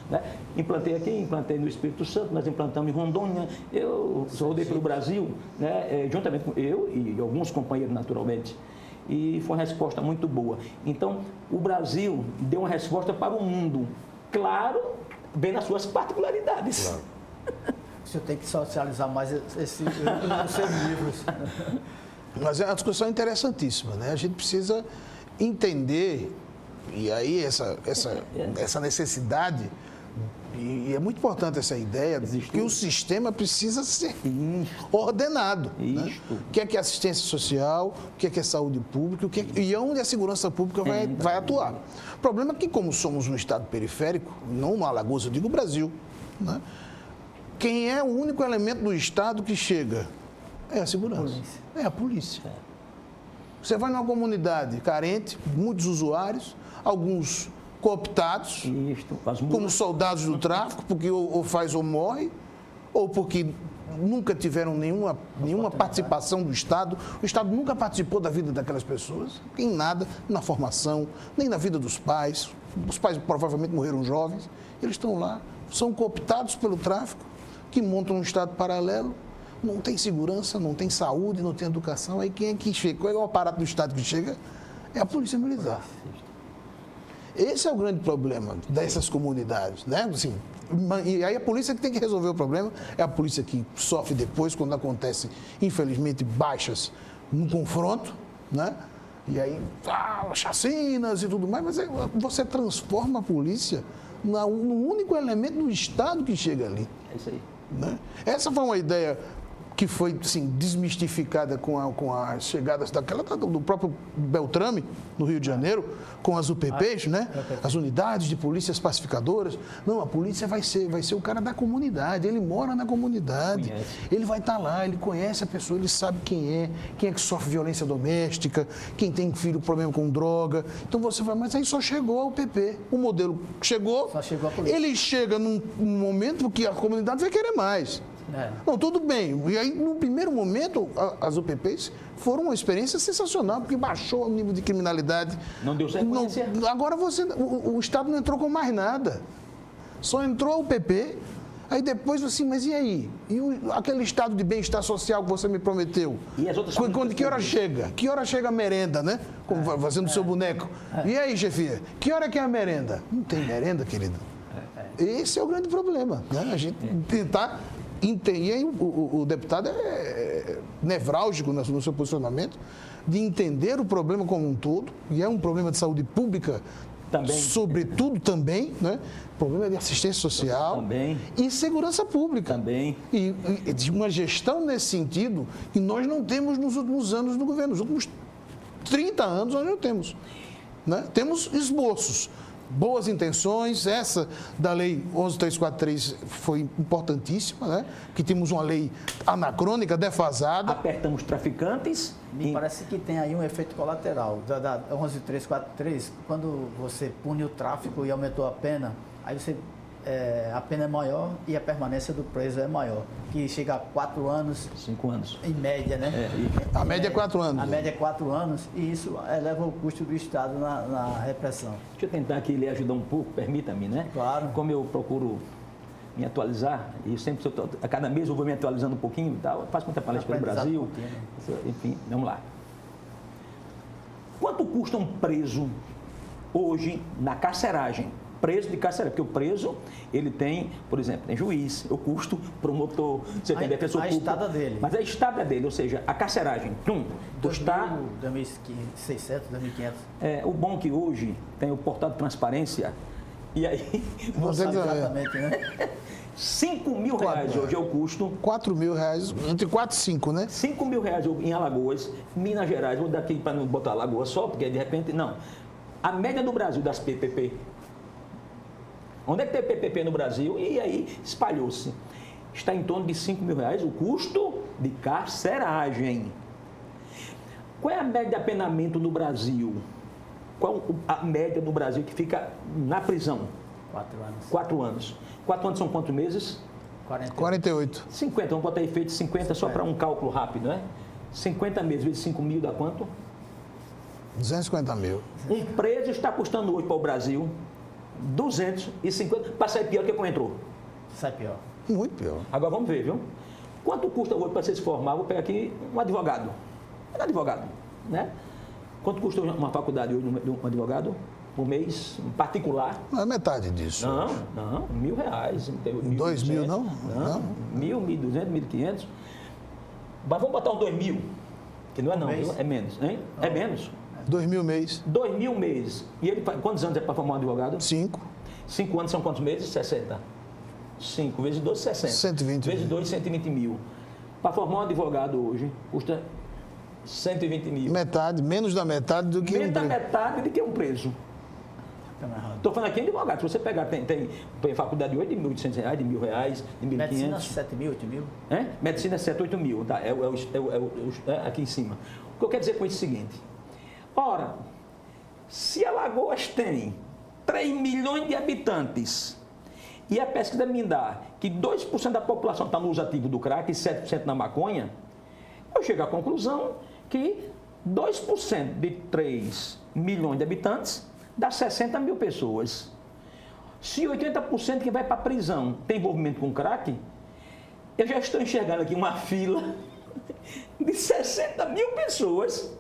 Né? Implantei no Espírito Santo, nós implantamos em Rondônia, eu rodei pelo Brasil, né? Juntamente com eu e alguns companheiros naturalmente, e foi uma resposta muito boa. Então, o Brasil deu uma resposta para o mundo, claro, bem nas suas particularidades. Claro. O senhor tem que socializar mais os seus livros. Mas é uma discussão interessantíssima, né? A gente precisa entender, e aí essa necessidade, e é muito importante essa ideia de que o sistema precisa ser ordenado. Né? O que é assistência social, o que é saúde pública, e onde a segurança pública vai atuar. O problema é que, como somos um estado periférico, não no Alagoas, eu digo o Brasil, né? Quem é o único elemento do estado que chega? É a segurança. É a polícia. Você vai numa comunidade carente, muitos usuários, alguns cooptados, como soldados do tráfico, porque ou faz ou morre, ou porque nunca tiveram nenhuma participação do Estado. O Estado nunca participou da vida daquelas pessoas, em nada, na formação, nem na vida dos pais. Os pais provavelmente morreram jovens, eles estão lá, são cooptados pelo tráfico, que montam um Estado paralelo. Não tem segurança, não tem saúde, não tem educação. Aí quem é que chega? Qual é o aparato do Estado que chega? É a Polícia Militar. Esse é o grande problema dessas comunidades, né? Assim, e aí a polícia que tem que resolver o problema, é a polícia que sofre depois, quando acontece, infelizmente, baixas no confronto, né? E aí, chacinas e tudo mais, mas você transforma a polícia no único elemento do Estado que chega ali. É isso aí. Né? Essa foi uma ideia que foi assim, desmistificada com as chegadas do próprio Beltrame, no Rio de Janeiro, com as UPPs, né? As unidades de polícias pacificadoras. Não, a polícia vai ser o cara da comunidade, ele mora na comunidade, ele vai estar lá, ele conhece a pessoa, ele sabe quem é que sofre violência doméstica, quem tem filho com problema com droga. Então você vai, mas aí só chegou a UPP, o modelo chegou, ele chega num momento que a comunidade vai querer mais. Não, tudo bem. E aí, no primeiro momento, as UPPs foram uma experiência sensacional, porque baixou o nível de criminalidade. Não deu sequência. Agora o Estado não entrou com mais nada. Só entrou a UPP, aí depois assim, mas e aí? E aquele estado de bem-estar social que você me prometeu? E as outras que hora chega? Que hora chega a merenda, né? Como fazendo o seu boneco. E aí, chefia? Que hora que é a merenda? Não tem merenda, querido. Esse é o grande problema, né? A gente tentar... E aí o deputado é nevrálgico no seu posicionamento de entender o problema como um todo, e é um problema de saúde pública, também. Sobretudo também, né? Problema de assistência social também. E segurança pública. Também. E de uma gestão nesse sentido que nós não temos nos últimos anos do governo. Nos últimos 30 anos nós não temos. Né? Temos esboços. boas intenções. Essa da lei 11.343 foi importantíssima, né? Que temos uma lei anacrônica, defasada. Apertamos traficantes. Me parece que tem aí um efeito colateral. Da 11.343, quando você pune o tráfico e aumentou a pena, aí a pena é maior e a permanência do preso é maior, que chega a 4 anos. 5 anos. Em média, né? A média é 4 anos. A média é 4 anos e isso eleva o custo do Estado na repressão. Deixa eu tentar aqui lhe ajudar um pouco, permita-me, né? Claro. Como eu procuro me atualizar, e sempre a cada mês eu vou me atualizando um pouquinho e tal, eu faço muita palestra pelo Brasil, enfim, vamos lá. Quanto custa um preso hoje na carceragem? Preso de carceragem, porque o preso, ele tem, por exemplo, tem juiz, o custo, promotor, você tem defensor público. A estada dele. Mas a estada dele, ou seja, a carceragem, custar... 2.600, 2.500. O bom que hoje tem o portal de transparência, e aí... Você sabe exatamente, né? 5 mil reais hoje é o custo. 4 mil reais, entre 4 e 5, né? 5 mil reais em Alagoas, Minas Gerais, vou daqui para não botar Alagoas só, porque de repente, não. A média do Brasil das PPP... Onde é que tem PPP no Brasil? E aí espalhou-se. Está em torno de 5 mil reais o custo de carceragem. Qual é a média de apenamento no Brasil? Qual a média no Brasil que fica na prisão? 4 anos. 4 anos. 4 anos são quantos meses? 48. 50, vamos botar efeito 50 só para um cálculo rápido, né? 50 meses vezes 5 mil dá quanto? 250 mil. Um preso está custando hoje para o Brasil 250, para sair pior que quando entrou. Sai pior. Muito pior. Agora vamos ver, viu? Quanto custa hoje para você se formar? Vou pegar aqui um advogado. Um advogado, né? Quanto custa uma faculdade hoje de um advogado? Por mês, um particular? Não é metade disso. Não, R$1.000. 2 mil, não? Não. 1.000, 1.200, 1.500. Mas vamos botar uns 2.000. Que não é não, viu? É menos, hein? É menos. 2 mil mês. 2 mil meses. E ele, quantos anos é para formar um advogado? 5. 5 anos são quantos meses? 60. 5 vezes 12, 60. 120 vezes 2, 120 mil. Para formar um advogado hoje, custa 120 mil. Metade, menos da metade do que menos da metade do que um preso. Estou falando aqui em advogado. Se você pegar, tem faculdade hoje de R$1.800, de R$1.000, de R$1.500. Medicina 7 mil, 8 mil? Medicina é 7, 8 mil. Tá? Aqui em cima. O que eu quero dizer com isso é o seguinte. Ora, se Alagoas tem 3 milhões de habitantes e a pesquisa me dá que 2% da população está no uso ativo do crack e 7% na maconha, eu chego à conclusão que 2% de 3 milhões de habitantes dá 60 mil pessoas. Se 80% que vai para a prisão tem envolvimento com crack, eu já estou enxergando aqui uma fila de 60 mil pessoas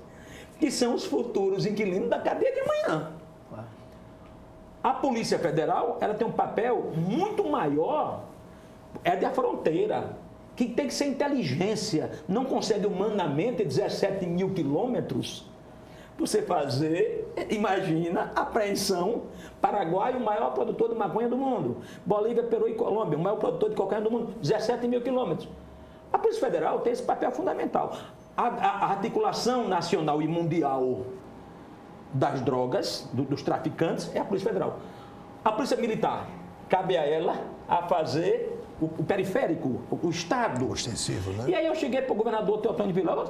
que são os futuros inquilinos da cadeia de amanhã. A Polícia Federal, ela tem um papel muito maior, é da fronteira, que tem que ser inteligência, não consegue humanamente 17 mil quilômetros, você fazer, imagina, apreensão, Paraguai, o maior produtor de maconha do mundo, Bolívia, Peru e Colômbia, o maior produtor de cocaína do mundo, 17 mil quilômetros. A Polícia Federal tem esse papel fundamental. A articulação nacional e mundial das drogas, dos traficantes, é a Polícia Federal. A Polícia Militar, cabe a ela a fazer o periférico, o Estado. O ostensivo, né? E aí eu cheguei para o governador Teotônio de Vilela,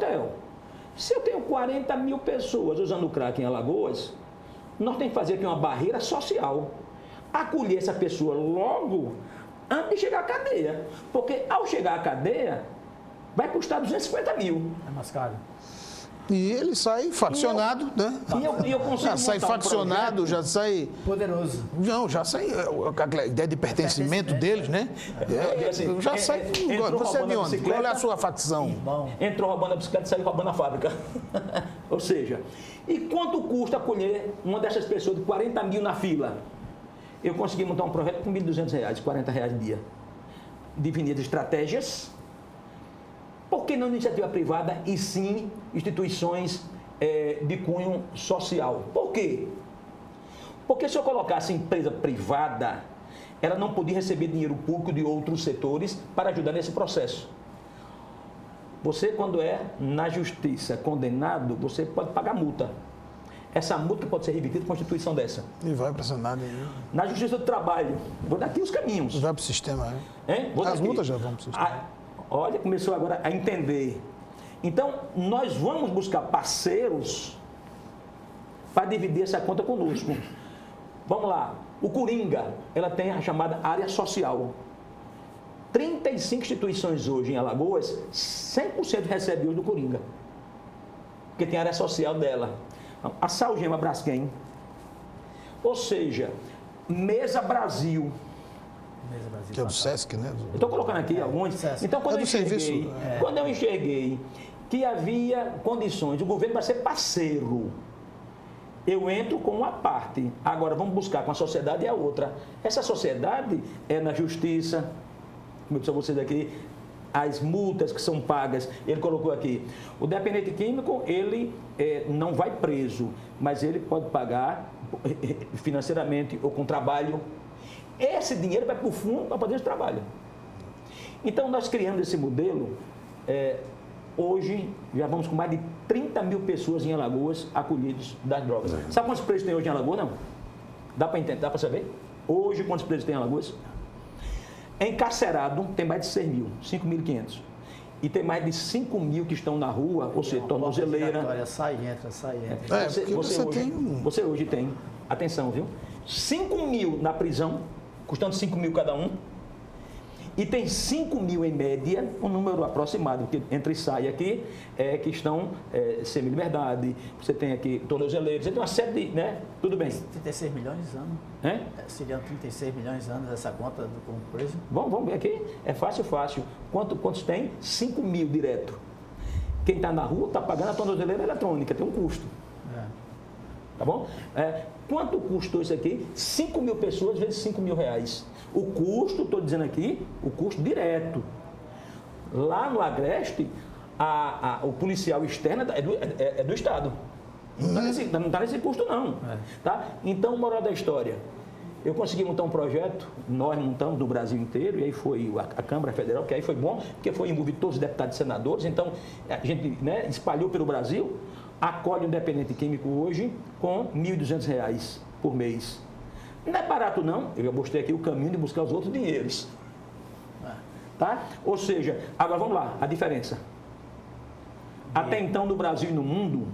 se eu tenho 40 mil pessoas usando crack em Alagoas, nós temos que fazer aqui uma barreira social. Acolher essa pessoa logo antes de chegar à cadeia. Porque ao chegar à cadeia, vai custar 250 mil. É mais caro. E ele sai faccionado, né? E eu consigo já sai faccionado, já sai... Poderoso. Não, já sai... A ideia de pertencimento deles, né? Já sai... Você é de onde? Qual é a sua facção? Entrou roubando a bicicleta e saiu roubando a fábrica. Ou seja, e quanto custa acolher uma dessas pessoas de 40 mil na fila? Eu consegui montar um projeto com R$1.200, R$40 dia. Definir as estratégias. Por que não iniciativa privada e sim instituições de cunho social? Por quê? Porque se eu colocasse empresa privada, ela não podia receber dinheiro público de outros setores para ajudar nesse processo. Você, quando é na justiça condenado, você pode pagar multa. essa multa pode ser revertida com uma instituição dessa. E vai para o Senado. Na Justiça do Trabalho, vou dar aqui os caminhos. Vai para o sistema, né? Hein? As multas já vão para o sistema. Olha, começou agora a entender. Então, nós vamos buscar parceiros para dividir essa conta conosco. Vamos lá. O Coringa, ela tem a chamada área social. 35 instituições hoje em Alagoas, 100% recebe hoje do Coringa. Porque tem a área social dela. A Salgema Braskem. Ou seja, Mesa Brasil. Que é do SESC, né? Eu estou colocando aqui alguns. Então, quando eu enxerguei que havia condições, o governo vai ser parceiro. Eu entro com uma parte. Agora, vamos buscar com a sociedade e a outra. Essa sociedade é na justiça, como eu disse a vocês aqui, as multas que são pagas, ele colocou aqui. O dependente químico, ele não vai preso, mas ele pode pagar financeiramente ou com trabalho. Esse dinheiro vai para o fundo para poder de trabalho. Então, nós criamos esse modelo, hoje já vamos com mais de 30 mil pessoas em Alagoas acolhidos das drogas. Sabe quantos presos tem hoje em Alagoas? Não? Dá para entender? Dá para saber? Hoje, quantos presos tem em Alagoas? Encarcerado tem mais de 6 mil, 5.500. E tem mais de 5 mil que estão na rua, ou seja, tornozeleira. Sai e entra. Você hoje tem, atenção, viu? 5 mil na prisão, custando 5 mil cada um. E tem 5 mil em média, um número aproximado, que entra e sai aqui, que estão semi-liberdade. Você tem aqui tornozeleiros, você tem uma série de, né? Tudo bem. 36 milhões de anos. Seriam 36 milhões de anos essa conta do como preso? Vamos ver aqui. É fácil. Quantos tem? 5 mil direto. Quem está na rua está pagando a tornozeleira eletrônica, tem um custo. Tá bom? Quanto custou isso aqui? 5 mil pessoas vezes 5 mil reais. O custo, estou dizendo aqui, o custo direto. Lá no Agreste, o policial externo é do Estado. Não está nesse custo, não. Tá? Então, moral da história. Eu consegui montar um projeto, nós montamos no Brasil inteiro, e aí foi a Câmara Federal, que aí foi bom, porque foi envolvido todos os deputados e senadores, então a gente espalhou pelo Brasil, acolhe um dependente químico hoje com R$ 1.200 por mês. Não é barato, não. Eu já mostrei aqui o caminho de buscar os outros dinheiros. Tá? Ou seja, agora vamos lá, a diferença. Até então, no Brasil e no mundo,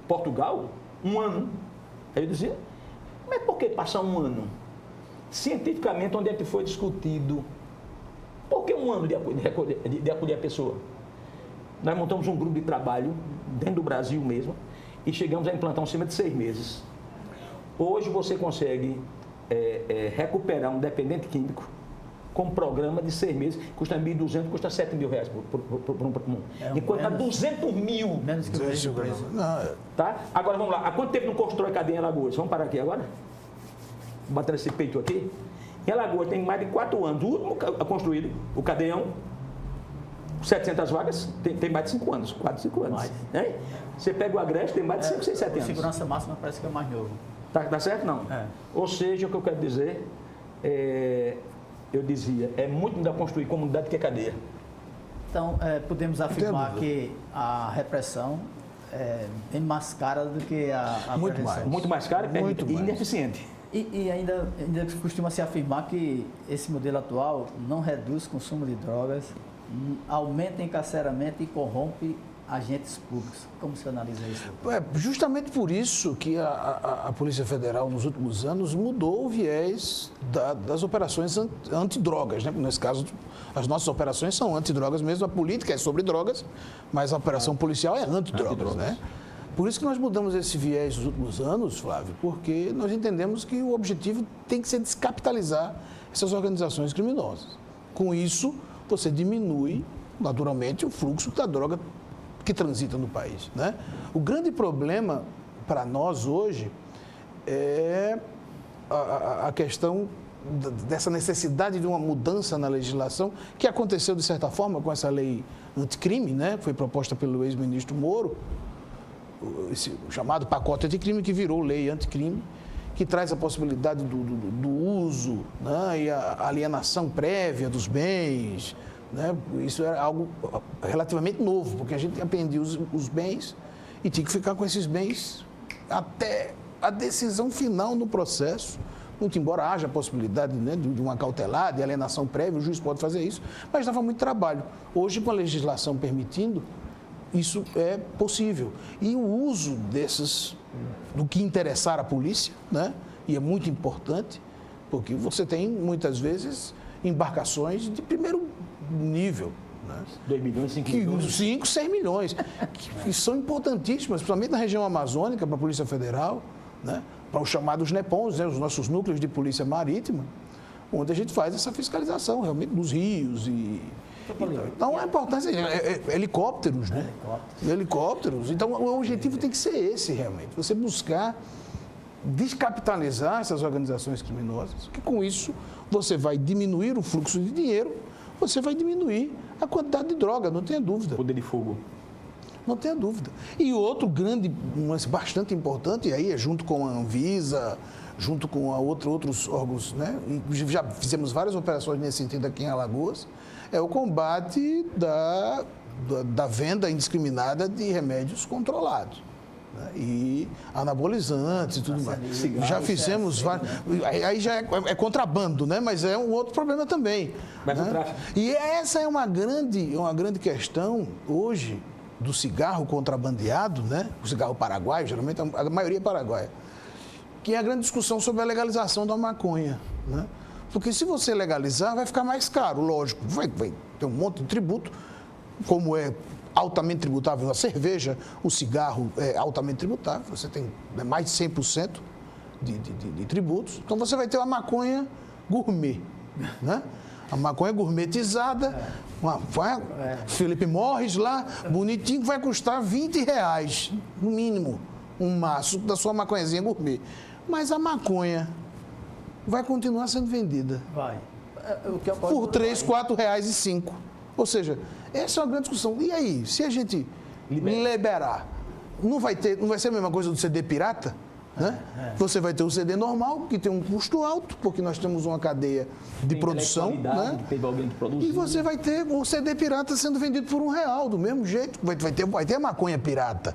Portugal, 1 ano. Aí eu dizia, mas por que passar 1 ano? Cientificamente, onde é que foi discutido? Por que 1 ano de acolher a pessoa? Nós montamos um grupo de trabalho, dentro do Brasil mesmo, e chegamos a implantar um sistema de 6 meses. Hoje você consegue recuperar um dependente químico com um programa de 6 meses, custa 1.200, custa 7 mil reais por um. Enquanto a 200 mil. Menos que o preço. Tá? Agora vamos lá. Há quanto tempo não constrói cadeia em Alagoas? Vamos parar aqui agora? Batendo esse peito aqui. Em Alagoas tem mais de 4 anos. O último construído, o cadeião, 700 vagas, tem mais de 5 anos. 4, 5 anos. Você pega o Agreste, tem mais de 5, 6, 7 anos. Segurança máxima parece que é mais novo. Tá certo? Não. Ou seja, o que eu quero dizer, eu dizia, é muito melhor construir comunidade que cadeia. Então, podemos afirmar que a repressão é bem mais cara do que a prevenção. Muito mais cara e ineficiente. E ainda costuma-se afirmar que esse modelo atual não reduz o consumo de drogas, aumenta encarceramento e corrompe agentes públicos. Como você analisa isso? Justamente por isso que a Polícia Federal, nos últimos anos, mudou o viés das operações antidrogas, né? Nesse caso, as nossas operações são antidrogas mesmo, a política é sobre drogas, mas a operação policial é antidrogas, né? Por isso que nós mudamos esse viés nos últimos anos, Flávio, porque nós entendemos que o objetivo tem que ser descapitalizar essas organizações criminosas. Com isso, você diminui, naturalmente, o fluxo da droga que transita no país, né? O grande problema para nós hoje é a questão dessa necessidade de uma mudança na legislação que aconteceu, de certa forma, com essa lei anticrime, né? Foi proposta pelo ex-ministro Moro, esse chamado pacote anticrime, que virou lei anticrime, que traz a possibilidade do uso, né? E a alienação prévia dos bens, né? Isso era algo relativamente novo, porque a gente apreendia os bens e tinha que ficar com esses bens até a decisão final no processo. Muito embora haja a possibilidade, né, de uma cautelar, de alienação prévia, o juiz pode fazer isso, mas dava muito trabalho. Hoje, com a legislação permitindo, isso é possível. E o uso do que interessar a polícia, né, e é muito importante, porque você tem, muitas vezes, embarcações de primeiro nível. 2 milhões, 5 milhões. 5, 6 milhões, que são importantíssimas, principalmente na região amazônica, para a Polícia Federal, né? Para os chamados NEPONs, né? Os nossos núcleos de polícia marítima, onde a gente faz essa fiscalização realmente nos rios. Então, a importância é helicópteros, né? Helicópteros. Então, o objetivo tem que ser esse, realmente. Você buscar descapitalizar essas organizações criminosas, que com isso você vai diminuir o fluxo de dinheiro, você vai diminuir a quantidade de droga, não tenha dúvida. Poder de fogo. Não tenha dúvida. E outro grande, mas bastante importante, e aí é junto com a Anvisa, junto com outros órgãos, né? E já fizemos várias operações nesse sentido aqui em Alagoas, é o combate da venda indiscriminada de remédios controlados. E anabolizantes e tudo mais. Já fizemos vários. Aí já é contrabando, né? Mas é um outro problema também. Mas né? o tráfico. E essa é uma grande questão hoje do cigarro contrabandeado, né? O cigarro paraguaio, geralmente a maioria é paraguaia, que é a grande discussão sobre a legalização da maconha, né? Porque se você legalizar, vai ficar mais caro, lógico. Vai ter um monte de tributo, como é altamente tributável a cerveja, o cigarro é altamente tributável, você tem mais de 100% de tributos. Então você vai ter uma maconha gourmet, né? A maconha gourmetizada, Philip Morris lá, bonitinho, vai custar R$20, no mínimo, um maço da sua maconhazinha gourmet. Mas a maconha vai continuar sendo vendida. Vai. Por R$3, R$4,05. Ou seja, essa é uma grande discussão. E aí, se a gente liberar, não vai ser a mesma coisa do CD pirata? Né? Você vai ter o CD normal, que tem um custo alto, porque nós temos uma cadeia de produção. Né? Teve alguém que produziu. E você vai ter o CD pirata sendo vendido por R$1, do mesmo jeito. Vai ter a maconha pirata.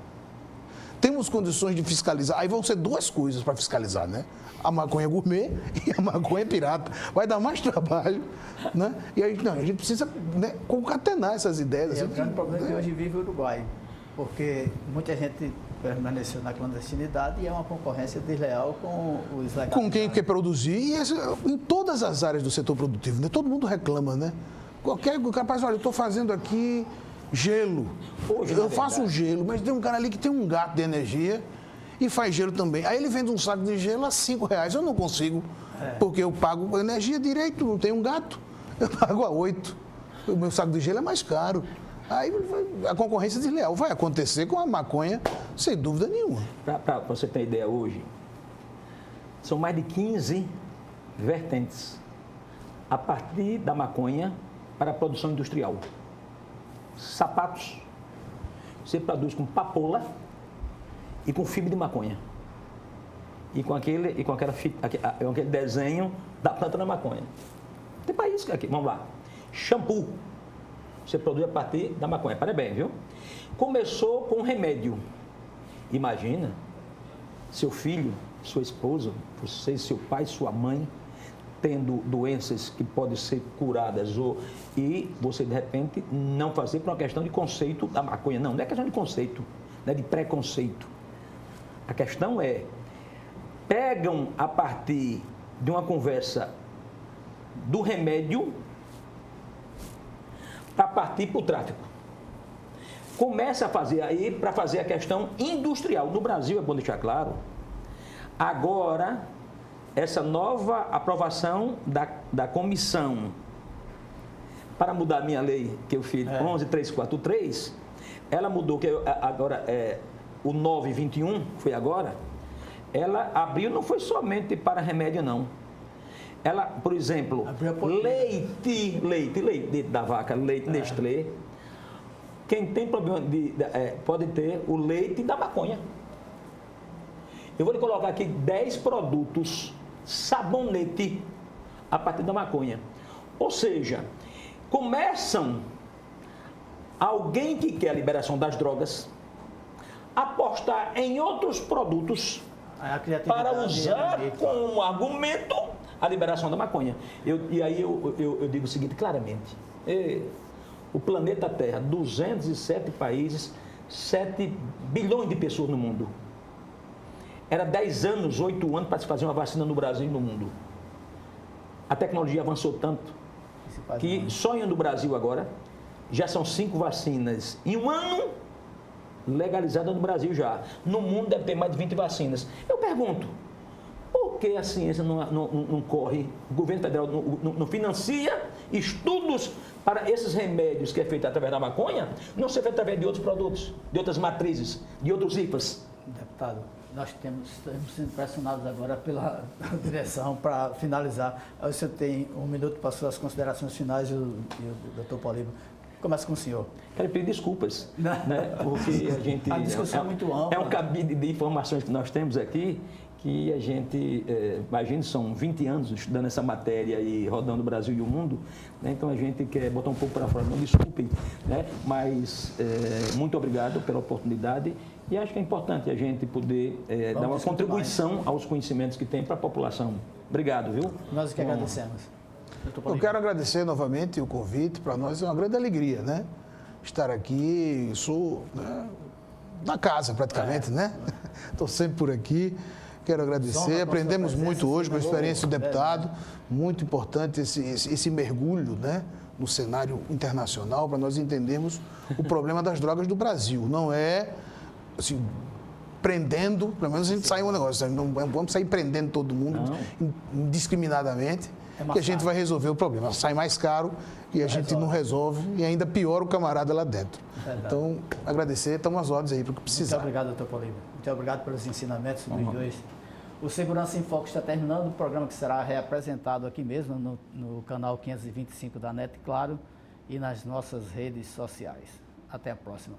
Temos condições de fiscalizar. Aí vão ser duas coisas para fiscalizar, né? A maconha gourmet e a maconha pirata. Vai dar mais trabalho, né? E aí, a gente precisa, né, concatenar essas ideias. É o grande problema que hoje vive o Uruguai, porque muita gente permaneceu na clandestinidade e é uma concorrência desleal com os legais. Com quem quer produzir, e em todas as áreas do setor produtivo, né? Todo mundo reclama, né? Qualquer capaz, olha, eu estou fazendo aqui gelo. Eu faço um gelo, mas tem um cara ali que tem um gato de energia e faz gelo também. Aí ele vende um saco de gelo a R$5. Eu não consigo, porque eu pago energia direito, não tenho um gato. Eu pago a 8. O meu saco de gelo é mais caro. Aí a concorrência desleal vai acontecer com a maconha, sem dúvida nenhuma. Para você ter ideia hoje, são mais de 15 vertentes a partir da maconha para a produção industrial. Sapatos, você produz com papoula e com fibra de maconha. E com aquele desenho da planta da maconha. Tem país que aqui, vamos lá. Shampoo, você produz a partir da maconha. Parabéns, viu? Começou com remédio. Imagina, seu filho, sua esposa, você, seu pai, sua mãe, tendo doenças que podem ser curadas e você, de repente, não fazer por uma questão de conceito da maconha. Não é questão de conceito, não é de preconceito. A questão é, pegam a partir de uma conversa do remédio para partir para o tráfico. Começa a fazer aí para fazer a questão industrial. No Brasil, é bom deixar claro, agora, essa nova aprovação da comissão para mudar a minha lei, que eu fiz 11.343, ela mudou, que agora é o 921, foi agora, ela abriu, não foi somente para remédio, não. Ela, por exemplo, leite da vaca, leite Nestlé, quem tem problema pode ter o leite da maconha. Eu vou lhe colocar aqui 10 produtos, sabonete, a partir da maconha. Ou seja, começam alguém que quer a liberação das drogas, apostar em outros produtos A criatividade para usar é como argumento a liberação da maconha. E aí eu digo o seguinte claramente: o planeta Terra, 207 países, 7 bilhões de pessoas no mundo. Era 10 anos, 8 anos para se fazer uma vacina no Brasil e no mundo. A tecnologia avançou tanto que só no Brasil agora já são 5 vacinas em um ano legalizadas no Brasil já. No mundo deve ter mais de 20 vacinas. Eu pergunto, por que a ciência não corre, o governo federal não financia estudos para esses remédios que é feito através da maconha, não ser feito através de outros produtos, de outras matrizes, de outros IFAs? Deputado, nós estamos sendo pressionados agora pela direção para finalizar. O senhor tem 1 minuto para suas considerações finais e o doutor Poliba. Começa com o senhor. Quero pedir desculpas, né? Porque a gente... A discussão é muito ampla. É um cabide de informações que nós temos aqui, que a gente, imagina, são 20 anos estudando essa matéria e rodando o Brasil e o mundo, né? Então a gente quer botar um pouco para fora, não desculpem, né? Mas muito obrigado pela oportunidade e acho que é importante a gente poder dar uma contribuição aos conhecimentos que tem para a população. Obrigado, viu? Nós que agradecemos. Eu quero agradecer novamente o convite, para nós é uma grande alegria, né? Estar aqui, sou na casa praticamente, né? Estou sempre por aqui. Quero agradecer, aprendemos muito hoje com a experiência do deputado, muito importante esse mergulho, né, no cenário internacional para nós entendermos o problema das drogas do Brasil. Não é assim, prendendo, pelo menos a gente sai um negócio, não vamos sair prendendo todo mundo indiscriminadamente, que a gente vai resolver o problema. Sai mais caro e a gente não resolve e ainda piora o camarada lá dentro. Então, agradecer, estamos às ordens aí para o que precisar. Muito obrigado, doutor Poliba. Muito obrigado pelos ensinamentos dos dois. O Segurança em Foco está terminando, o programa que será reapresentado aqui mesmo no canal 525 da NET Claro e nas nossas redes sociais. Até a próxima.